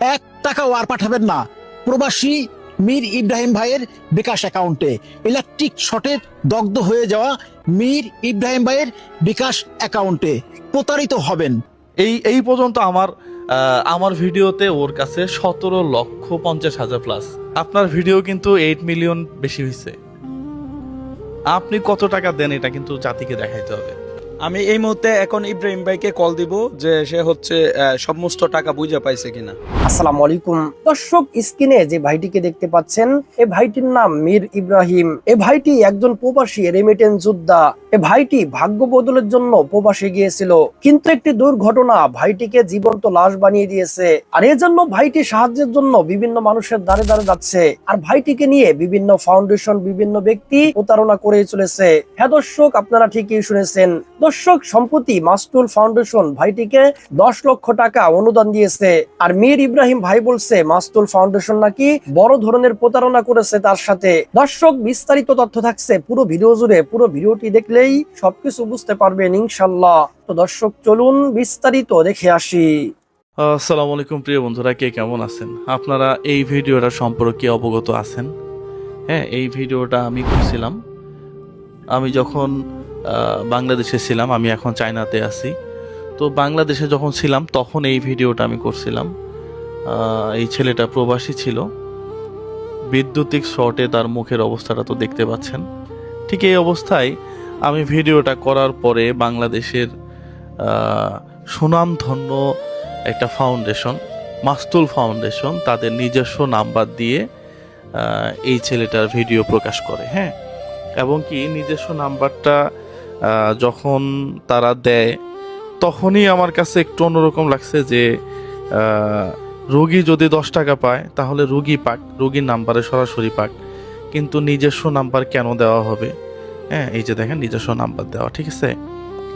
1 টাকাও আর পাঠাবেন না প্রবাসী মীর ইব্রাহিম ভাইয়ের বিকাশ অ্যাকাউন্টে। ইলেকট্রিক শর্টে দগ্ধ হয়ে যাওয়া মীর ইব্রাহিম ভাইয়ের বিকাশ অ্যাকাউন্টে প্রতারিত হবেন। এই পর্যন্ত আমার ভিডিওতে ওর কাছে 17,50,000 প্লাস। আপনার ভিডিও কিন্তু 8 মিলিয়ন বেশি হয়েছে। আপনি কত টাকা দেন এটা কিন্তু জাতিকে দেখাইতে হবে। আমি এই মুহূর্তে এখন ইব্রাহিম ভাইকে কল দিব যে সে হচ্ছে সমস্ত টাকা বুঝে পাইছে কিনা। আসসালামু আলাইকুম দর্শক, স্ক্রিনে যে ভাইটিকে দেখতে পাচ্ছেন এই ভাইটির নাম মীর ইব্রাহিম। এই ভাইটি একজন প্রবাসী রেমিটেন্স যোদ্ধা। এই ভাইটি ভাগ্য বদলের জন্য প্রবাসে গিয়েছিল, কিন্তু একটি দুর্ঘটনা ভাইটিকে জীবন্ত লাশ বানিয়ে দিয়েছে। আর এজন্য ভাইটি সাহায্যের জন্য বিভিন্ন মানুষের দ্বারে দ্বারে যাচ্ছে। আর ভাইটিকে নিয়ে বিভিন্ন ফাউন্ডেশন, বিভিন্ন ব্যক্তি প্রতারণা করে চলেছে। হ্যাঁ দর্শক, আপনারা ঠিকই শুনেছেন। দর্শক, সম্প্রতি মাস্তুল ফাউন্ডেশন ভাইটিকে 10 লক্ষ টাকা অনুদান দিয়েছে। আর মীর ইব্রাহিম ভাই বলছে মাস্তুল ফাউন্ডেশন নাকি বড় ধরনের প্রতারণা করেছে তার সাথে। দর্শক, বিস্তারিত তথ্য থাকছে পুরো ভিডিও জুড়ে। পুরো ভিডিওটি দেখলেই সবকিছু বুঝতে পারবেন ইনশাল্লাহ। তো দর্শক, চলুন বিস্তারিত দেখে আসি। আসসালামু আলাইকুম প্রিয় বন্ধুরা, কে কেমন আছেন? আপনারা এই ভিডিওটা সম্পর্কে অবগত আছেন? হ্যাঁ, এই ভিডিওটা আমি করছিলাম আমি যখন বাংলাদেশে ছিলাম। আমি এখন চায়নাতে আছি। তো বাংলাদেশে যখন ছিলাম তখন এই ভিডিওটা আমি করছিলাম। এই ছেলেটা প্রবাসী ছিল। বৈদ্যুতিক শর্টে তার মুখের অবস্থাটা তো দেখতে পাচ্ছেন। ঠিক এই অবস্থায় আমি ভিডিওটা করার পরে বাংলাদেশের সুনামধন্য একটা ফাউন্ডেশন, মাস্তুল ফাউন্ডেশন, তাদের নিজস্ব নাম্বার দিয়ে এই ছেলেটার ভিডিও প্রকাশ করে। হ্যাঁ, এবং কি নিজস্ব নাম্বারটা যখন তারা দেয় তখনই আমার কাছে একটু অন্যরকম লাগছে যে রোগী যদি 10 টাকা পায় তাহলে রোগী পাক, রোগীর নাম্বারে সরাসরি পাক, কিন্তু নিজস্ব নাম্বার কেন দেওয়া হবে? হ্যাঁ, এই যে দেখেন নিজস্ব নাম্বার দেওয়া, ঠিক আছে,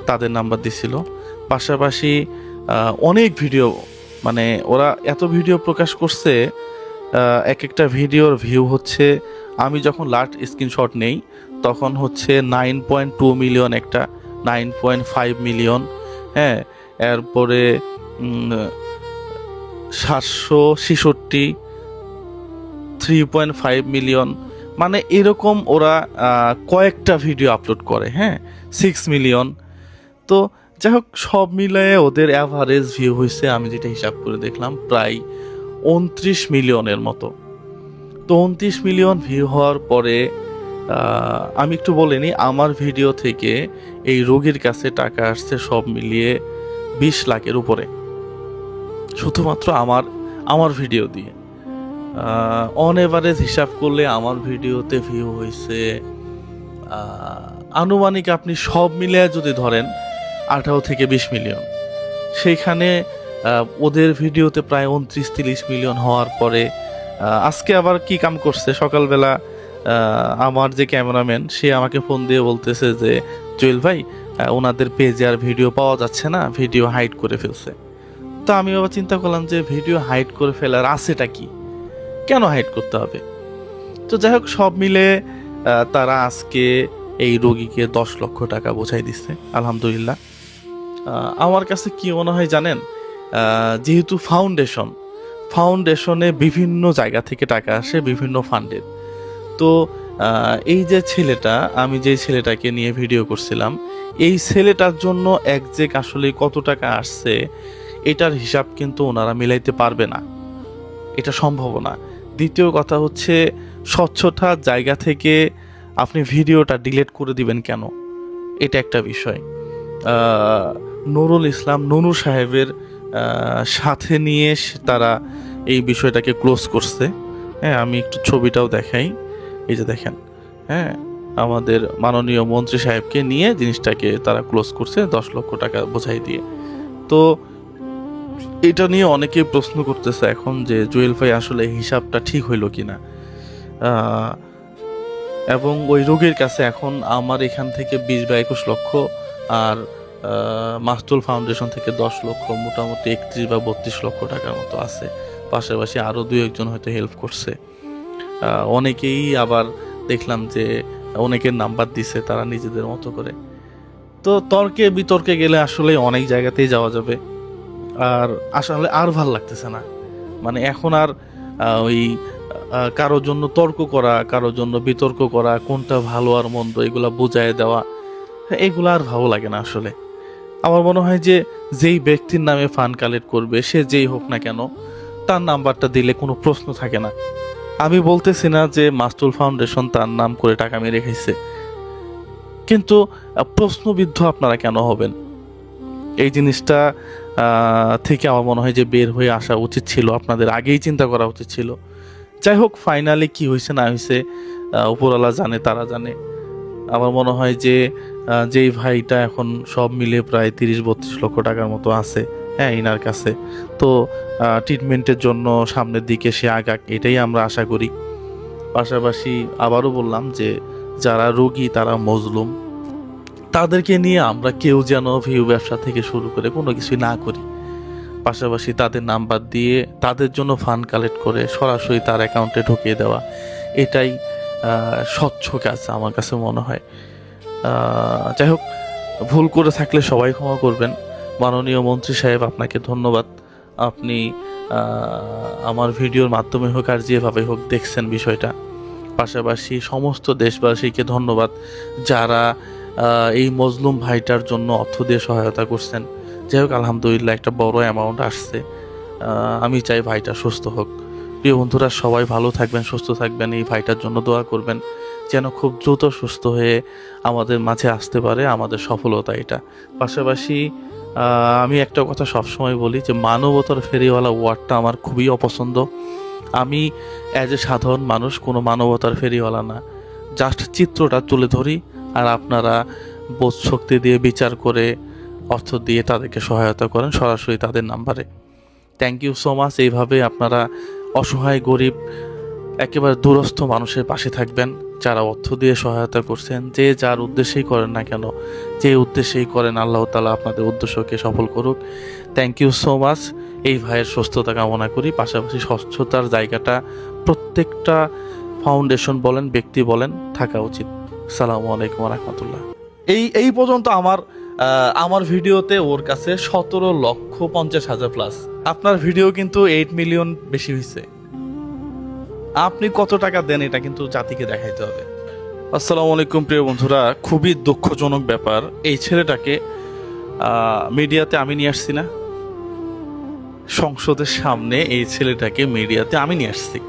তাদের নাম্বার দিছিল। পাশাপাশি অনেক ভিডিও, মানে ওরা এত ভিডিও প্রকাশ করছে, এক একটা ভিডিওর ভিউ হচ্ছে, আমি যখন লাস্ট স্ক্রিনশট নেই তখন হচ্ছে 9.2 মিলিয়ন, একটা 9.5 মিলিয়ন। হ্যাঁ, এরপরে 766 3.5 মিলিয়ন, মানে এরকম ওরা কয়েকটা ভিডিও আপলোড করে। হ্যাঁ, 6 মিলিয়ন। তো যাই হোক, সব মিলিয়ে ওদের অ্যাভারেজ ভিউ হয়েছে, আমি যেটা হিসাব করে দেখলাম, প্রায় 29 মিলিয়নের মতো। তো 29 মিলিয়ন ভিউ হওয়ার পরে আমি একটু বলিনি, আমার ভিডিও থেকে এই রোগীর কাছে টাকা আসছে সব মিলিয়ে 20 লাখের উপরে, শুধুমাত্র আমার ভিডিও দিয়ে। অন এভারেজ হিসাব করলে আমার ভিডিওতে ভিউ হয়েছে আনুমানিক, আপনি সব মিলিয়ে যদি ধরেন 18 থেকে 20 মিলিয়ন। সেইখানে ওদের ভিডিওতে প্রায় 29-30 মিলিয়ন হওয়ার পরে আজকে আবার কি কাম করছে, সকালবেলা আমার যে ক্যামেরাম্যান সে আমাকে ফোন দিয়ে বলতেছে যে জুয়েল ভাই, ওনাদের পেজে আর ভিডিও পাওয়া যাচ্ছে না, ভিডিও হাইড করে ফেলছে। তো আমি আবার চিন্তা করলাম যে ভিডিও হাইড করে ফেলার আছেটা কি, কেন হাইড করতে হবে? তো যাই হোক, সব মিলে তারা আজকে এই রোগীকে 10 লক্ষ টাকা বোঝাই দিচ্ছে, আলহামদুলিল্লাহ। আমার কাছে কি মনে হয় জানেন, যেহেতু ফাউন্ডেশনে বিভিন্ন জায়গা থেকে টাকা আসে, বিভিন্ন ফান্ডের। তো এই যে ছেলেটা, আমি যে ছেলেটাকে নিয়ে ভিডিও করছিলাম, এই ছেলেটার জন্য একজ্যাক্ট আসলে কত টাকা আসছে এটার হিসাব কিন্তু ওনারা মিলাইতে পারবে না, এটা সম্ভব না। দ্বিতীয় কথা হচ্ছে, স্বচ্ছতার জায়গা থেকে আপনি ভিডিওটা ডিলিট করে দিবেন কেন, এটা একটা বিষয়। নুরুল ইসলাম নুনু সাহেবের সাথে নিয়ে তারা এই বিষয়টাকে ক্লোজ করছে। হ্যাঁ, আমি একটু ছবিটাও দেখাই, এই যে দেখেন। হ্যাঁ, আমাদের মাননীয় মন্ত্রী সাহেবকে নিয়ে জিনিসটাকে তারা ক্লোজ করছে 10 লক্ষ টাকা বোঝাই দিয়ে। তো এটা নিয়ে অনেকেই প্রশ্ন করতেছে এখন যে জুয়েল ভাই আসলে হিসাবটা ঠিক হইল কিনা। এবং ওই রোগীর কাছে এখন আমার এখান থেকে 20 বা 21 লক্ষ, আর মাস্তুল ফাউন্ডেশন থেকে 10 লক্ষ, মোটামুটি 31 বা 32 লক্ষ টাকার মতো আছে। পাশাপাশি আরও 2-1 হয়তো হেল্প করছে। অনেকেই আবার দেখলাম যে অনেকের নাম্বার দিছে তারা নিজেদের মতো করে। তো তর্কে বিতর্কে গেলে আসলে অনেক জায়গাতেই যাওয়া যাবে, আর আসলে আর ভাল লাগতেছে না। মানে এখন আর ওই কারোর জন্য তর্ক করা, কারোর জন্য বিতর্ক করা, কোনটা ভালো আর মন্দ এগুলা বুঝায় দেওয়া, এগুলো আর ভালো লাগে না আসলে। আমার মনে হয় যে যেই ব্যক্তির নামে ফান্ড কালেক্ট করবে, সে যেই হোক না কেন, তার নাম্বারটা দিলে কোনো প্রশ্ন থাকে না। আমি বলতেছি না যে মাস্তুল ফাউন্ডেশন তার নাম করে টাকা মেরে খাইছে, কিন্তু প্রশ্নবিদ্ধ আপনারা কেন হবেন? এই জিনিসটা থেকে আমার মনে হয় যে বের হয়ে আসা উচিত ছিল, আপনাদের আগেই চিন্তা করা উচিত ছিল। যাই হোক, ফাইনালি কি হয়েছে না হয়েছে উপরওয়ালা জানে, তারা জানে। আমার মনে হয় যে যেই ভাইটা এখন সব মিলে প্রায় 30-32 লক্ষ টাকার মতো আছে, হ্যাঁ, ইনার কাছে, তো ট্রিটমেন্টের জন্য সামনের দিকে সে আগাক, এটাই আমরা আশা করি। পাশাপাশি আবারও বললাম যে যারা রোগী, তারা মজলুম, তাদেরকে নিয়ে আমরা কেউ যেন ভিউ ব্যবসা থেকে শুরু করে কোনো কিছুই না করি। পাশাপাশি তাদের নাম্বার দিয়ে তাদের জন্য ফান্ড কালেক্ট করে সরাসরি তার অ্যাকাউন্টে ঢুকিয়ে দেওয়া, এটাই স্বচ্ছ কাজ আমার কাছে মনে হয়। যাই হোক, ভুল করে থাকলে সবাই ক্ষমা করবেন। মাননীয় মন্ত্রী সাহেব, আপনাকে ধন্যবাদ। আপনি আমার ভিডিওর মাধ্যমে হোক আর যেভাবে হোক দেখছেন বিষয়টা। পাশাপাশি সমস্ত দেশবাসীকে ধন্যবাদ যারা এই মজলুম ভাইটার জন্য অর্থ দিয়ে সহায়তা করছেন। যাই হোক, আলহামদুলিল্লাহ একটা বড় অ্যামাউন্ট আসছে। আমি চাই ভাইটা সুস্থ হোক। প্রিয় বন্ধুরা, সবাই ভালো থাকবেন, সুস্থ থাকবেন, এই ভাইটার জন্য দোয়া করবেন যেন খুব দ্রুত সুস্থ হয়ে আমাদের মাঝে আসতে পারে, আমাদের সফলতা এটা। পাশাপাশি আমি একটা কথা সবসময় বলি যে মানবতার ফেরিওয়ালা ওয়ার্ডটা আমার খুবই অপছন্দ। আমি অ্যাজ এ সাধারণ মানুষ কোনো মানবতার ফেরিওয়ালা না, জাস্ট চিত্রটা তুলে ধরি, আর আপনারা বোধ শক্তি দিয়ে বিচার করে অর্থ দিয়ে তাদেরকে সহায়তা করেন সরাসরি তাদের নাম্বারে। Thank you so much. এইভাবে আপনারা অসহায়, গরিব, একেবারে দূরস্থ মানুষের পাশে থাকবেন যারা অর্থ দিয়ে সহায়তা করছেন। যে যার উদ্দেশ্যেই করেন না কেন, যে উদ্দেশ্যেই করেন, আল্লাহ তাআলা আপনাদের উদ্দেশ্যকে সফল করুক। Thank you so much. এই ভাইয়ের সুস্থতা কামনা করি। পাশাপাশি স্বচ্ছতার জায়গাটা প্রত্যেকটা ফাউন্ডেশন বলেন, ব্যক্তি বলেন, থাকা উচিত। আসসালামু আলাইকুম ওয়া রাহমাতুল্লাহ। এই পর্যন্ত আমার ভিডিওতে ওর কাছে 17,50,000 প্লাস। আপনার ভিডিও কিন্তু 8 মিলিয়ন বেশি হয়েছে। আপনি কত টাকা দেন এটা কিন্তু জাতিকে দেখাইতে হবে। আসসালামু আলাইকুম প্রিয় বন্ধুরা, খুবই দুঃখজনক ব্যাপার, এই ছেলেটাকে মিডিয়াতে আমি নিয়ে আসছি না, সংসদের সামনে এই ছেলেটাকে মিডিয়াতে আমি নিয়ে আসছি,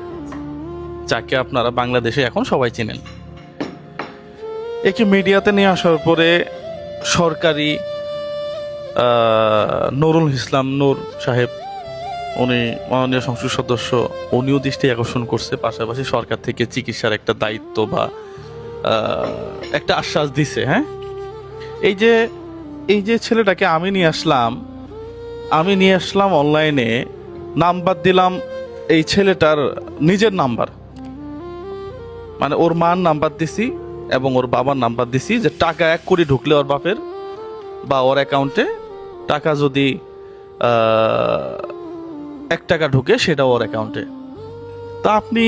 যাকে আপনারা বাংলাদেশে এখন সবাই চেনেন। একে মিডিয়াতে নিয়ে আসার পরে সরকারি নুরুল ইসলাম নূর সাহেব, উনি মাননীয় সংসদ সদস্য, উনিও দৃষ্টি আকর্ষণ করছে। পাশাপাশি সরকার থেকে চিকিৎসার একটা দায়িত্ব বা একটা আশ্বাস দিছে। হ্যাঁ, এই যে ছেলেটাকে আমি নিয়ে আসলাম অনলাইনে, নাম্বার দিলাম এই ছেলেটার নিজের নাম্বার, মানে ওর মার নাম্বার দিছি এবং ওর বাবার নাম্বার দিছি, যে টাকা 1 কোটি ঢুকলে ওর বাপের বা ওর অ্যাকাউন্টে টাকা যদি 1 টাকা ঢুকে সেটা ওর অ্যাকাউন্টে। তা আপনি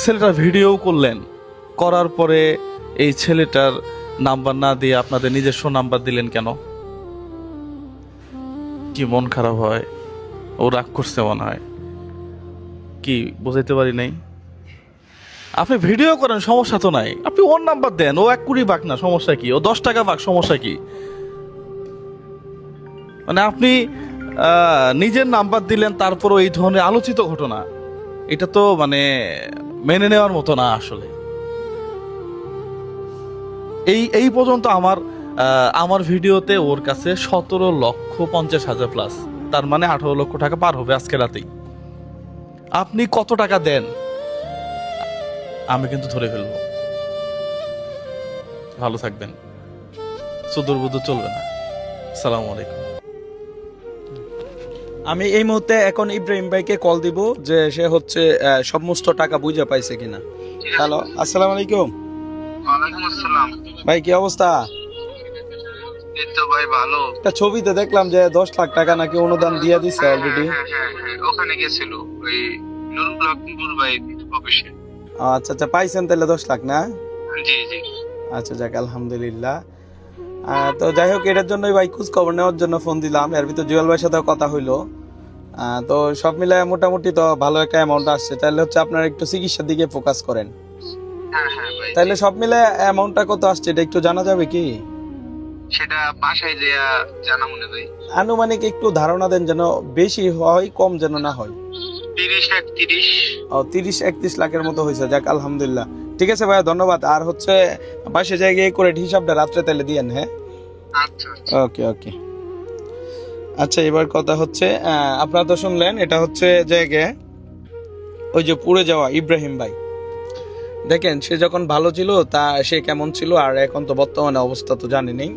ছেলেটার ভিডিও করলেন, করার পরে এই ছেলেটার নাম্বার না দিয়ে আপনাদের নিজস্ব নাম্বার দিলেন কেন? কি মন খারাপ হয়? ও রাগ করছে মনে হয়, কি বুঝাইতে পারি নাই? আপনি ভিডিও করেন, সমস্যা তো নাই, আপনি ওর নাম্বার দেন, ও 1 কোটি পাক না, সমস্যা কি? ও 10 টাকা পাক, সমস্যা কি? মানে আপনি নিজের নাম্বার দিলেন, তারপরও এই ধরনের আলোচিত ঘটনা, এটা তো মানে মেনে নেওয়ার মতো না আসলে। এই পর্যন্ত আমার ভিডিওতে ওর কাছে 17,50,000 প্লাস, তার মানে 18 লক্ষ টাকা পার হবে আজকে রাতেই। আপনি কত টাকা দেন আমি কিন্তু ধরে ফেলবো। ভালো থাকবেন, সুদূর বুদূর চলবে না। আসসালামু আলাইকুম। আমি এই মুহূর্তে এখন ইব্রাহিম ভাইকে কল দিব, যে সে হচ্ছে সমস্ত টাকা বুঝে পাইছে কিনা। হ্যালো, আসসালামু আলাইকুম। ওয়ালাইকুম আসসালাম। ভাই কি অবস্থা? এই তো ভাই ভালো। একটা ছবিতে দেখলাম যে 10 লাখ টাকা নাকি অনুদান দিয়ে দিচ্ছে অলরেডি। হ্যাঁ, ওখানে গেছিল ওই নুরুল হক নূর ভাই অফিসে। আচ্ছা আচ্ছা, পাইছেন তাহলে 10 লাখ না? জি জি। আচ্ছা, যাক আলহামদুলিল্লাহ। তো যাই হোক, এটার জন্যই ভাই খোঁজ খবর নেওয়ার জন্য ফোন দিলাম। এর ভিতর জুয়েল ভাইয়ের সাথে কথা হইলো। তো সব মিলে মোটামুটি তো ভালো একটা অ্যামাউন্ট আসছে, তাহলে হচ্ছে আপনারা একটু চিকিৎসার দিকে ফোকাস করেন। হ্যাঁ হ্যাঁ ভাই, তাহলে সব মিলে অ্যামাউন্টটা কত আসছে এটা একটু জানা যাবে কি? সেটা বাসায় যে জানা মনে ভাই। আনুমানিক একটু ধারণা দেন, যেন বেশি হয় কম যেন না হয়। 30-31। ও 30-31 লাখের মতো হয়েছে, যাক আলহামদুলিল্লাহ। ঠিক আছে ভাইয়া, ধন্যবাদ। আর হচ্ছে পাশে জায়গায় করে হিসাবটা রাত্রে তাহলে দিয়েন। হ্যাঁ, আচ্ছা ওকে ওকে। আচ্ছা, এবার কথা হচ্ছে আপনারা তো শুনলেন, এটা হচ্ছে জায়গায় ওই যে পুড়ে যাওয়া ইব্রাহিম ভাই। দেখেন সে যখন ভালো ছিল তা সে কেমন ছিল, আর এখন তো বর্তমানে অবস্থা তো জানি নেই।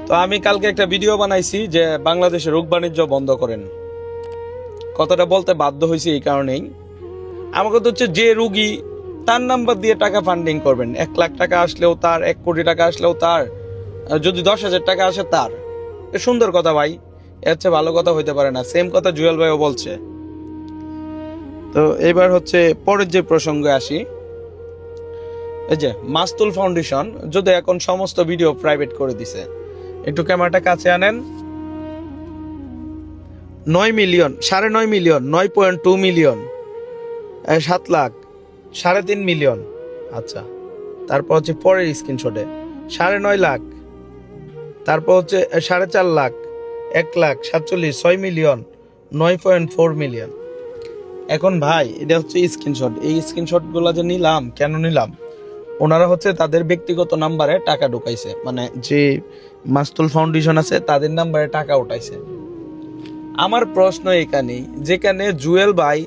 তো আমি কালকে একটা ভিডিও বানাইছি যে বাংলাদেশে রোগ বাণিজ্য বন্ধ করেন। কথাটা বলতে বাধ্য হয়েছি এই কারণেই, আমাকে তো হচ্ছে যে রুগী তার নাম্বার দিয়ে টাকা ফান্ডিং করবেন, 1 লাখ টাকা আসলেও তার, 1 কোটি টাকা আসলেও তার, যদি 10,000 টাকা আসে তার। এ সুন্দর কথা ভাই, এর চেয়ে ভালো কথা হইতে পারে না। সেম কথা জুয়েল ভাইও বলছে। তো এবার হচ্ছে পরের যে প্রসঙ্গে আসি, এই যে মাস্তুল ফাউন্ডেশন যদি এখন সমস্ত ভিডিও প্রাইভেট করে দিছে, একটু ক্যামেরাটা কাছে আনেন। 9 million, 9.5 million, 9.2 million, 7 lakh, 3.5 million. আচ্ছা, তারপর হচ্ছে পরের স্ক্রিনশটে 9.5 লাখ, তারপর হচ্ছে 4.5 লাখ, 1 লাখ 47, 6 মিলিয়ন, 9.4 মিলিয়ন। এখন ভাই এটা হচ্ছে স্ক্রিনশট। এই স্ক্রিনশট গুলা যে নিলাম, কেন নিলাম? ওনারা হচ্ছে তাদের ব্যক্তিগত নাম্বারে টাকা ঢুকাইছে, মানে যে মাস্তুল ফাউন্ডেশন আছে তাদের নাম্বারে টাকা উঠাইছে। আমার প্রশ্ন এখানেই, যেখানে জুয়েল ভাই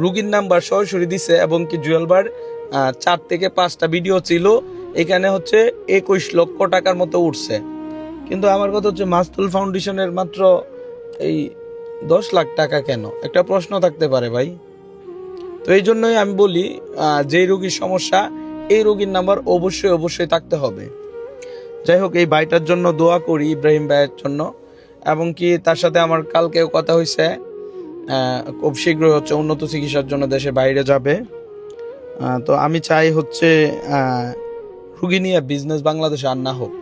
রুগীর নাম্বার সরাসরি দিছে এবং কি জুয়েল ভাইয়ের 4 থেকে 5টা ভিডিও ছিল, এখানে হচ্ছে 21 লক্ষ টাকার মতো উঠছে। কিন্তু আমার কথা হচ্ছে মাস্তুল ফাউন্ডেশনের মাত্র এই 10 লাখ টাকা কেন? একটা প্রশ্ন থাকতে পারে ভাই। তো এই জন্যই আমি বলি, যেই রোগীর সমস্যা এই রোগীর নাম্বার অবশ্যই অবশ্যই থাকতে হবে। যাই হোক, এই ভাইটার জন্য দোয়া করি, ইব্রাহিম ভাইয়ের জন্য। এবং কি তার সাথে আমার কালকেও কথা হয়েছে, খুব শীঘ্রই হচ্ছে উন্নত চিকিৎসার জন্য দেশের বাইরে যাবে। তো আমি চাই হচ্ছে রুগী নিয়ে বিজনেস বাংলাদেশে আর না হোক।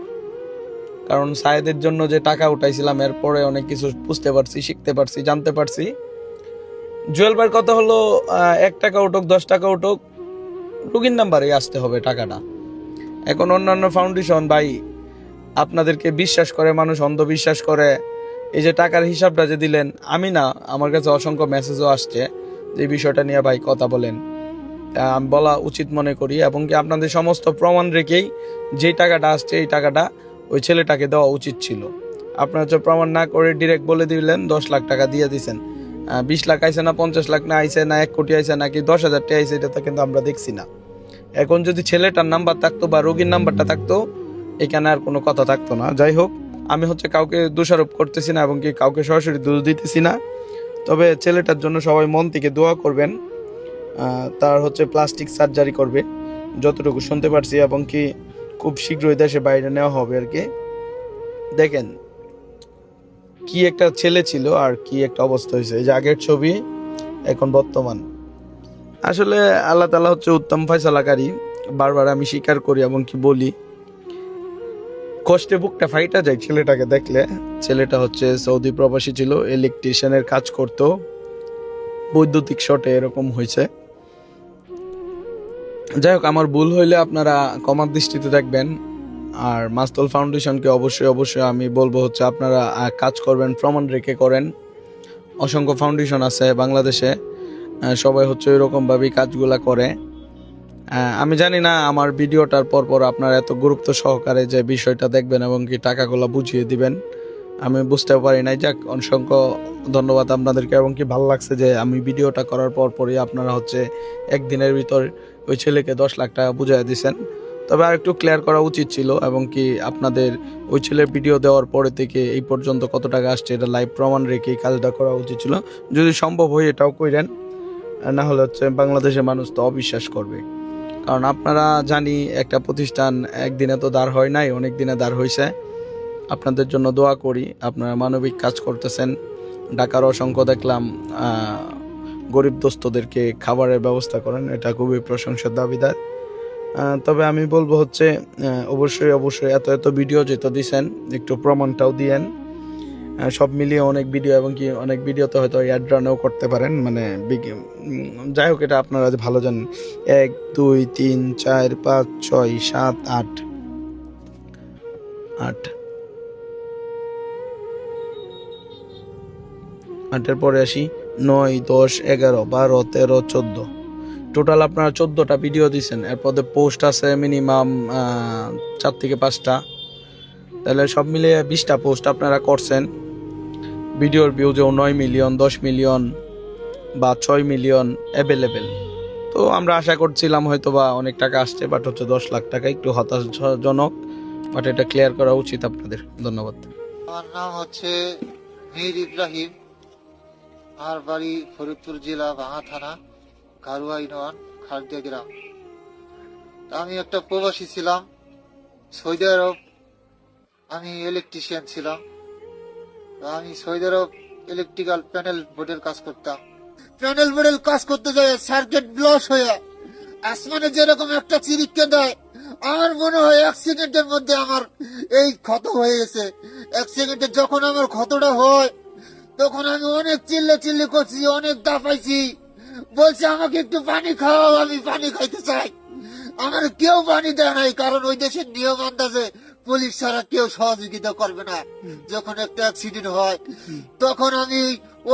কারণ সায়েদের জন্য যে টাকা উঠাইছিলাম, এরপরে অনেক কিছু বুঝতে পারছি, শিখতে পারছি, জানতে পারছি। জুয়েল ভাইয়ের কথা হলো 1 টাকা উঠুক, 10 টাকা উঠুক, রুগীর নাম্বারে আসতে হবে টাকাটা। এখন অন্যান্য ফাউন্ডেশন ভাই আপনাদেরকে বিশ্বাস করে, মানুষ অন্ধবিশ্বাস করে। এই যে টাকার হিসাবটা যে দিলেন, আমি না, আমার কাছে অসংখ্য মেসেজও আসছে যে বিষয়টা নিয়ে ভাই কথা বলেন। আমি বলা উচিত মনে করি, এবং কি আপনাদের সমস্ত প্রমাণ রেখেই যেই টাকাটা আসছে এই টাকাটা ওই ছেলেটাকে দেওয়া উচিত ছিল। আপনারা হচ্ছে প্রমাণ না করে ডিরেক্ট বলে দিলেন 10 লাখ টাকা দিয়ে দিয়েছেন। 20 লাখ আইছে না, 50 লাখ না আইছে না, 1 কোটি আইছে নাকি 10,000 টাকা আইছে, এটা তো কিন্তু আমরা দেখছি না। এখন যদি ছেলেটার নাম্বার থাকতো বা রোগীর নাম্বারটা থাকতো, এখানে আর কোনো কথা থাকতো না। যাই হোক, আমি হচ্ছে কাউকে দোষারোপ করতেছি না এবং কি কাউকে সরাসরি দোষ দিতেছি না। তবে ছেলেটার জন্য সবাই মন থেকে দোয়া করবেন। তার হচ্ছে প্লাস্টিক সার্জারি করবে যতটুকু শুনতে পারছি, এবং কি খুব শীঘ্রই দেশে বাইরে নেওয়া হবে আর কি। দেখেন কি একটা ছেলে ছিল আর কি একটা অবস্থা হয়েছে। এই যে আগের ছবি, এখন বর্তমান। আসলে আল্লাহ তাআলা হচ্ছে উত্তম ফয়সালাকারী, বারবার আমি স্বীকার করি এবং কি বলি। কষ্টে বুকটা ফাইটা যায় ছেলেটাকে দেখলে। ছেলেটা হচ্ছে সৌদি প্রবাসী ছিল, ইলেকট্রিশিয়ানের কাজ করত, বৈদ্যুতিক শর্টে এরকম হয়েছে। যাই হোক, আমার ভুল হইলে আপনারা ক্ষমার দৃষ্টিতে দেখবেন। আর মাস্তুল ফাউন্ডেশনকে অবশ্যই অবশ্যই আমি বলবো হচ্ছে আপনারা কাজ করবেন, প্রমাণ রেখে করেন। অসংখ্য ফাউন্ডেশন আছে বাংলাদেশে, সবাই হচ্ছে এরকমভাবেই কাজগুলা করে। আমি জানি না আমার ভিডিওটার পর আপনারা এত গুরুত্ব সহকারে যে বিষয়টা দেখবেন এবং কি টাকাগুলো বুঝিয়ে দিবেন, আমি বুঝতে পারি নাই। যাক, অসংখ্য ধন্যবাদ আপনাদেরকে, এবং কি ভালো লাগছে যে আমি ভিডিওটা করার পরই আপনারা হচ্ছে একদিনের ভিতর ওই ছেলেকে 10 লাখ টাকা বুঝিয়ে দিয়েছেন। তবে আর একটু ক্লিয়ার করা উচিত ছিল, এবং কি আপনাদের ওই ছেলের ভিডিও দেওয়ার পরে থেকে এই পর্যন্ত কত টাকা আসছে এটা লাইভ প্রমাণ রেখে কাজটা করা উচিত ছিল। যদি সম্ভব হয় এটাও কইরেন, না হলে হচ্ছে বাংলাদেশের মানুষ তো অবিশ্বাস করবে। কারণ আপনারা জানি একটা প্রতিষ্ঠান একদিনে তো দাঁড় হয় নাই, অনেক দিনে দাঁড় হয়েছে। আপনাদের জন্য দোয়া করি, আপনারা মানবিক কাজ করতেছেন। ঢাকার অসংখ্য দেখলাম গরিব দোস্তদেরকে খাবারের ব্যবস্থা করেন, এটা খুবই প্রশংসার দাবিদার। তবে আমি বলবো হচ্ছে অবশ্যই অবশ্যই এত ভিডিও যেটা দিছেন একটু প্রমাণটাও দিয়েন। সব মিলিয়ে অনেক ভিডিও, এবং কি অনেক ভিডিওতে হয়তো অ্যাড রানও করতে পারেন, মানে যাই হোক এটা আপনারা ভালো জানেন। 1 2 3 4 5 6 7 8 8 পরে আসি 9 10 11 12 13 14, টোটাল আপনারা 14টা ভিডিও দিচ্ছেন। এরপর পোস্ট আছে মিনিমাম 4 থেকে 5টা, তাহলে সব মিলিয়ে 20টা পোস্ট আপনারা করছেন। ভিডিওর ভিউজেও 9 মিলিয়ন 10 মিলিয়ন বা 6 মিলিয়ন অ্যাভেলেবেল। তো আমরা আশা করছিলাম হয়তো বা অনেক টাকা আসছে, বাট হচ্ছে 10 লাখ টাকা, একটু হতাশাজনক, বাট এটা ক্লিয়ার করা উচিত আপনাদের। ধন্যবাদ। আমার নাম হচ্ছে মীর ইব্রাহিম, আমার বাড়ি ফরিদপুর জেলা ভাঙা থানা গারুয়া ইউনিয়ন খালদিয়া গ্রাম। তা আমি একটা প্রবাসী ছিলাম সৌদি আরব, আমি ইলেকট্রিশিয়ান ছিলাম। তো আমি সৌদি আরব ইলেকট্রিক্যাল প্যানেল বোর্ডের কাজ করতাম। প্যানেল বোর্ডের কাজ করতে যাই সার্কিট ব্লস হয়ে আসমানে যেরকম একটা চিরিককে দেয়, আমার মনে হয় 1 সেকেন্ডের মধ্যে আমার এই ক্ষত হয়ে গেছে। 1 সেকেন্ডে যখন আমার ক্ষতটা হয় তখন আমি অনেক চিল্লি করছি, অনেক দাপাইছি, বলছে আমাকে একটু পানি খাওয়াও, আমি পানি খাইতে চাই। আমার কেউ পানি দেয় নাই, কারণ ওই দেশের নিয়ম আন্দাজে পুলিশ ছাড়া কেউ সহযোগিতা করবে না। যখন একটা অ্যাক্সিডেন্ট হয় তখন আমি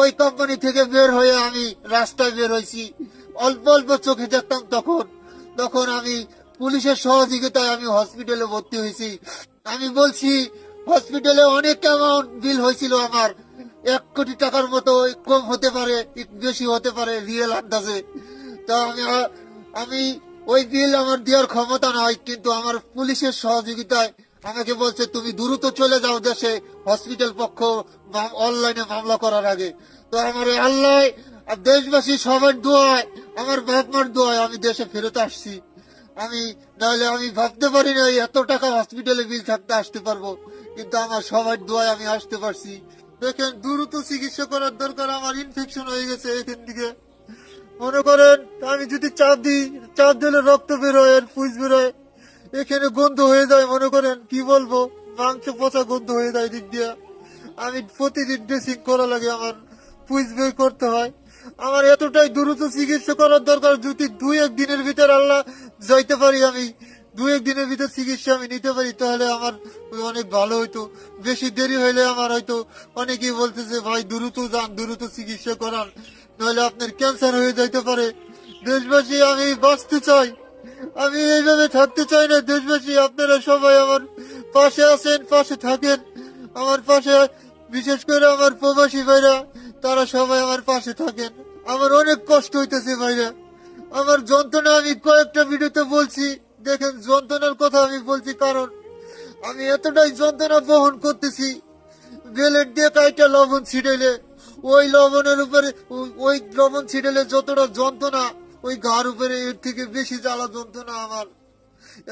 ওই কোম্পানি থেকে বের হয়ে আমি রাস্তায় বের হয়েছি, অল্প অল্প চোখে দেখতাম। তখন আমি পুলিশের সহযোগিতায় আমি হসপিটালে ভর্তি হয়েছি। আমি বলছি হসপিটালে অনেক অ্যামাউন্ট বিল হয়েছিল আমার, 1 কোটি টাকার মতো, কম হতে পারে একটু বেশি হতে পারে রিয়েল আন্দাজে। তো আমি ওই বিল আমার দেওয়ার ক্ষমতা নয়, কিন্তু আমার পুলিশের সহযোগিতায় আমাকে বলছে তুমি দ্রুত চলে যাও দেশে, হসপিটাল পক্ষ অনলাইনে মামলা করার আগে। তো আমার আল্লাহ আর দেশবাসী সবার দোয়ায়, আমার বাপ মার দোয়ায় আমি দেশে ফেরত আসছি। নাহলে আমি ভাবতে পারি না এত টাকা হসপিটালে বিল থাকতে আসতে পারবো, কিন্তু আমার সবার দোয়ায় আমি আসতে পারছি। দেখেন দ্রুত চিকিৎসা করার দরকার, আমার ইনফেকশন হয়ে গেছে এখান থেকে। মনে করেন আমি যদি চাপ দিলে রক্ত বেরোয় আর পুঁজ বেরোয়, এখানে গন্ধ হয়ে যায়। মনে করেন কি বলবো, মাংস পচা গন্ধ হয়ে যায় দিক দিয়ে। আমি প্রতিদিন ড্রেসিং করা লাগে, আমার পুঁজ বের করতে হয়। আমার এতটাই দ্রুত চিকিৎসা করার দরকার, যদি 2-1 দিনের ভিতর আল্লাহ যাইতে পারি, আমি 2-1 দিনের ভিতর চিকিৎসা আমি নিতে পারি, তাহলে আমার অনেক ভালো হইতো। বেশি দেরি হইলে আমার হয়তো অনেকেই বলতেছে ভাই দ্রুত যান, দ্রুত চিকিৎসা করান, নইলে আপনার ক্যান্সার হয়ে যাইতে পারে। দেশবাসী আমি বাঁচতে চাই, আমি এইভাবে থাকতে চাই না। দেশবাসী আপনারা সবাই আমার পাশে আছেন, পাশে থাকেন, আমার পাশে, বিশেষ করে আমার প্রবাসী ভাইরা, তারা সবাই আমার পাশে থাকেন। আমার অনেক কষ্ট হইতেছে ভাইরা, আমার যন্ত্রণা আমি কয়েকটা ভিডিওতে বলছি। দেখেন যন্ত্রণার কথা আমি বলছি, কারণ আমি এতটাই যন্ত্রণা বহন করতেছি। বেলেট দিয়ে কাইটা লবণ ছিটাইলে ওই লবণের উপরে, ওই লবণ ছিটাইলে যতটা যন্ত্রণা, ওই ঘাড় উপরে এর থেকে বেশি জ্বালা যন্ত্রণা। আমার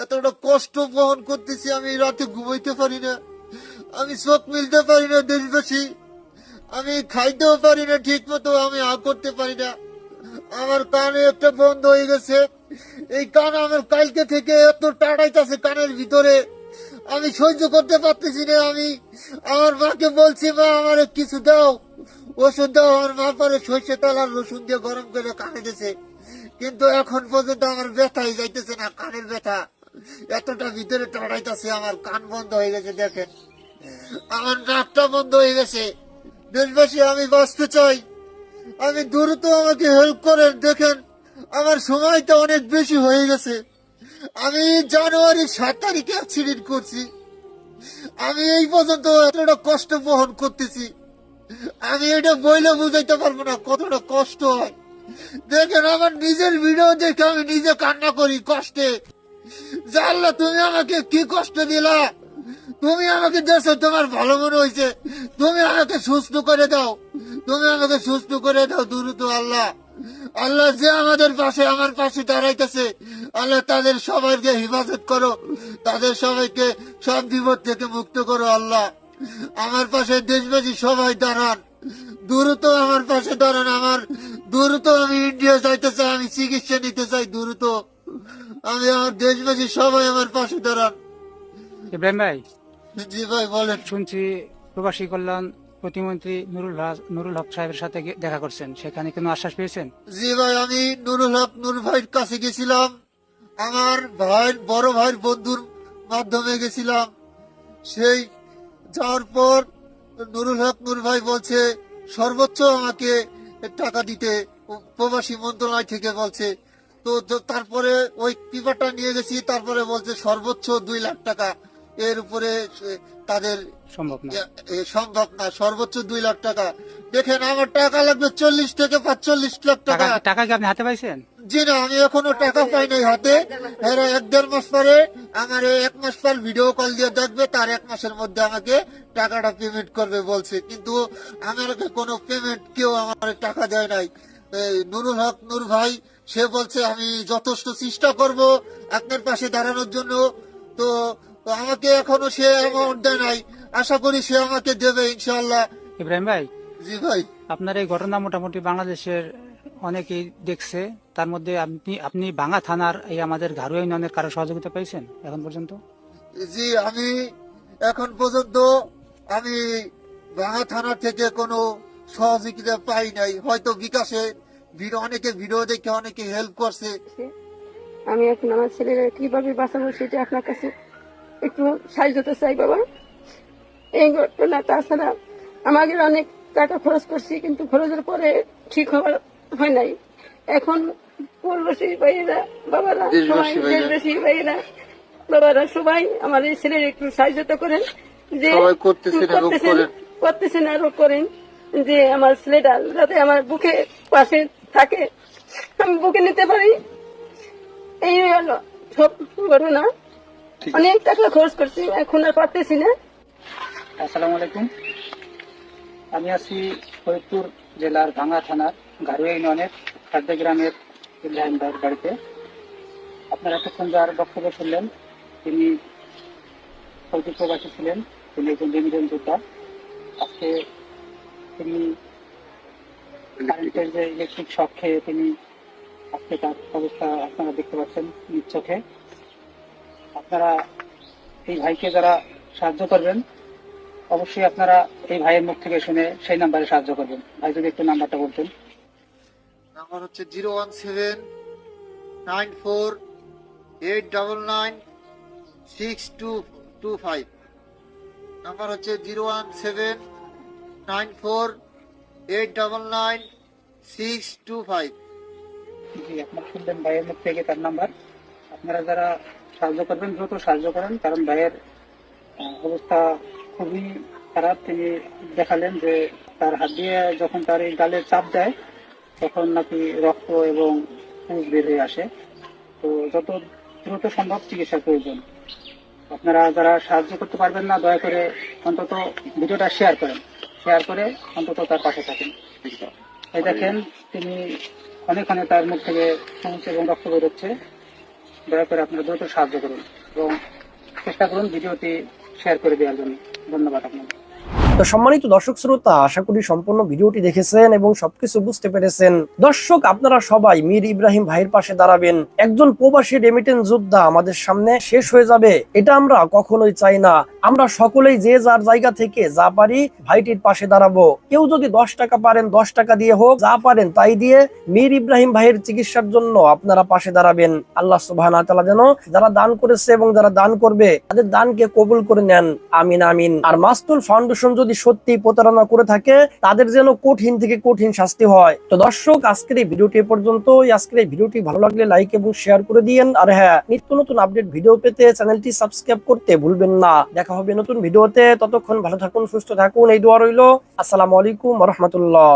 এতটা কষ্ট বহন করতেছি, আমি রাতে ঘুমাইতে পারি না, আমি চোখ মিলতে পারি না। দেশবাসী আমি খাইতেও পারি না ঠিক মতো, আমি করতে পারি না। আমার কানে একটা বন্ধ হয়ে গেছে, এই কান আমার কালকে থেকে এত টাটাইতেছে কানের ভিতরে, আমি সহ্য করতে পারতেছি না। আমি আমার মাকে বলছি, মা আমার কিছু দাও, ওষুধ দাও। আমার মা পরে সর্ষে তেল আর রসুন দিয়ে গরম করে কানে দিয়েছে, কিন্তু এখন পর্যন্ত আমার ব্যথাই যাইতেছে না, কানের ব্যথা এতটা ভিতরে টাটাইতেছে, আমার কান বন্ধ হয়ে গেছে। দেখেন আমার নাকটা বন্ধ হয়ে গেছে। দেশবাসী আমি বাঁচতে চাই, আমি দ্রুত আমাকে হেল্প করেন। দেখেন আমার সময়টা অনেক বেশি হয়ে গেছে। আমি জানুয়ারি 7 তারিখে অ্যাক্সিডেন্ট করছি, আমি এই পর্যন্ত এতটা কষ্ট বহন করতেছি, আমি এটা বইলে বুঝাইতে পারবো না কতটা কষ্ট হয়। দেখেন আমার নিজের ভিডিও দেখে আমি নিজে কান্না করি কষ্টে। জানলা তুমি আমাকে কি কষ্ট দিলা, তুমি আমাকে দেশে তোমার ভালো মনে হয়েছে, তুমি আমাকে সুস্থ করে দাও, তুমি আমাকে সুস্থ করে দাও দ্রুত। আল্লাহ যে আমাদের পাশে, আমার পাশে দাঁড়াইতেছে, আল্লাহ তাদের সবাইকে হেফাজত করো, তাদের সবাইকে সব বিপদ থেকে মুক্ত করো। আল্লাহ আমার পাশে দেশবাসী সবাই দাঁড়ান, দ্রুত আমার পাশে দাঁড়ান। আমার দ্রুত আমি ইন্ডিয়া যাইতে চাই, আমি চিকিৎসা নিতে চাই দ্রুত। আমি আমার দেশবাসী সবাই আমার পাশে দাঁড়ান। ইব্রাহিম ভাই, জি ভাই বলেন। শুনছি প্রবাসী কল্যাণ প্রতিমন্ত্রী নুরুল হক সাহেবের সাথে দেখা করছেন, সেখানে কোনো আশ্বাস পেয়েছেন? জি ভাই, আমি নুরুল হক নূর ভাইয়ের কাছে গেছিলাম, আমার ভাইয়ের বড় ভাইয়ের বন্ধুর মাধ্যমে গেছিলাম। সেই যাওয়ার পর নুরুল হক নূর ভাই বলছে সর্বোচ্চ আমাকে টাকা দিতে, প্রবাসী মন্ত্রণালয় থেকে বলছে। তো তারপরে ওই পেপারটা নিয়ে গেছি, তারপরে বলছে সর্বোচ্চ 2 লাখ টাকা, এর উপরে তাদের সম্ভব না। সম্ভব না, সর্বোচ্চ 2 লাখ টাকা। দেখেন আমার টাকা লাগবে 40 থেকে 45 লাখ টাকা। টাকা কি আপনি হাতে পাইছেন? জি না, আমি এখনো টাকা পাই নাই হাতে। এরা 1-1.5 মাস পরে আমার 1 মাস পর ভিডিও কল দিয়ে দেখবে, তার 1 মাসের মধ্যে আমাকে টাকাটা পেমেন্ট করবে বলছে, কিন্তু আমাকে কোনো পেমেন্ট কেউ আমার টাকা দেয় নাই। নুরুল হক নূর ভাই সে বলছে আমি যথেষ্ট চেষ্টা করব আপনার পাশে দাঁড়ানোর জন্য। তো আমাকে এখনো সে অ্যামাউন্ট দেয় নাই, আশা করি সে আমাকে দেবে ইনশাআল্লাহ। ইব্রাহিম ভাই, জি ভাই। আপনার এই ঘটনা মোটামুটি বাংলাদেশের অনেকেই দেখছে, তার মধ্যে আপনি ভাঙা থানার এই আমাদের ঘারুয়া ইউনিয়নের কারো সহযোগিতা পাইছেন এখন পর্যন্ত? জি, আমি এখন পর্যন্ত আমি ভাঙা থানা থেকে কোনো সহযোগিতা পাই নাই। হয়তো বিকাশে অনেকে ভিডিও দেখে অনেকে হেল্প করছে। আমি এখন আমার ছেলেরা কিভাবে বাঁচাবো সেটা আপনার কাছে একটু সাহায্যতা চাই বাবা। এই ঘটনা, তাছাড়া আমাকে অনেক টাকা খরচ করছি, কিন্তু খরচের পরে ঠিক হয় নাই। এখন পূর্বশী ভাইয়েরা, বাবারা সবাই, দেশবাসী ভাইয়েরা, বাবারা সবাই আমার এই ছেলের একটু সাহায্যতা করেন, যে করতেছেন আরো করেন, যে আমার ছেলেটা যাতে আমার বুকে পাশে থাকে, আমি বুকে নিতে পারি। এই হলো সব ঘটনা। অনেক টাকা খরচ করছি, এখন আর পারতেছি না। আসসালামু আলাইকুম। আমি আছি ফরিদপুর জেলার ভাঙা থানার ঘারুয়া ইউনিয়নের খাদ্য গ্রামের ইব্রাহিম ভাইয়ের বাড়িতে। আপনারা এতক্ষণ যার বক্তব্য শুনলেন, তিনি সৌদি প্রবাসী ছিলেন, তিনি একজন রেমিটেন্স যোদ্ধা। আজকে তিনি কারেন্টের যে ইলেকট্রিক শক খেয়ে তিনি আজকে তার অবস্থা আপনারা দেখতে পাচ্ছেন নিজ চোখে। আপনারা এই ভাইকে যারা সাহায্য করবেন, অবশ্যই আপনারা এই ভাইয়ের মুখ থেকে শুনে সেই নাম্বারে সাহায্য করবেন। ভাই যদি একটু নাম্বারটা বলতেন। নাম্বার হচ্ছে 01794899625। নাম্বার হচ্ছে 01794899625। জি, আপনারা শুনলেন ভাইয়ের মুখ থেকে তার নাম্বার। আপনারা যারা সাহায্য করবেন দ্রুত সাহায্য করেন, কারণ ভাইয়ের অবস্থা খুবই খারাপ। তিনি দেখালেন যে তার হাত দিয়ে যখন তার এই গালে চাপ দেয় তখন নাকি রক্ত এবং পুঁজ বের হয়ে আসে। তো যত দ্রুত সম্ভব চিকিৎসার প্রয়োজন। আপনারা যারা সাহায্য করতে পারবেন না, দয়া করে অন্তত ভিডিওটা শেয়ার করেন, শেয়ার করে অন্তত তার পাশে থাকেন। এই দেখেন তিনি অনেক তার মুখ থেকে পুঁজ এবং রক্ত বেরোচ্ছে। দয়া করে আপনারা দ্রুত সাহায্য করুন এবং চেষ্টা করুন ভিডিওটি শেয়ার করে দেওয়ার জন্য। ধন্যবাদ আপনাকে। তো সম্মানিত দর্শক শ্রোতা, আশা করি সম্পূর্ণ ভিডিওটি দেখেছেন এবং সবকিছু বুঝতে পেরেছেন। দর্শক, আপনারা সবাই মীর ইব্রাহিম ভাইয়ের পাশে দাঁড়াবেন। একজন প্রবাসী রেমিটেন্স যোদ্ধা আমাদের সামনে শেষ হয়ে যাবে, এটা আমরা কখনোই চাই না। আমরা সকলেই যে যার জায়গা থেকে যা পারি ভাইটির পাশে দাঁড়াবো। কেউ যদি 10 টাকা পারেন 10 টাকা দিয়ে হোক, যা পারেন তাই দিয়ে মীর ইব্রাহিম ভাইয়ের চিকিৎসার জন্য আপনারা পাশে দাঁড়াবেন। আল্লাহ সুবহানাহু ওয়া তাআলা যেন যারা দান করেছে এবং যারা দান করবে তাদের দানকে কবুল করে নেন, আমিন আমিন। আর মাস্তুল ফাউন্ডেশন যদি সত্যি প্রতারণা করে থাকে, তাদের যেন কঠিন থেকে কঠিন শাস্তি হয়। তো দর্শক, আজকের এই ভিডিওটি এ পর্যন্তই। আজকের এই ভিডিওটি ভালো লাগলে লাইক এবং শেয়ার করে দিয়েন। আর হ্যাঁ, নিত্য নতুন আপডেট ভিডিও পেতে চ্যানেলটি সাবস্ক্রাইব করতে ভুলবেন না। দেখা হবে নতুন ভিডিওতে, ততক্ষণ ভালো থাকুন, সুস্থ থাকুন, এই দোয়া রইল। আসসালামু আলাইকুম ওয়া রাহমাতুল্লাহ।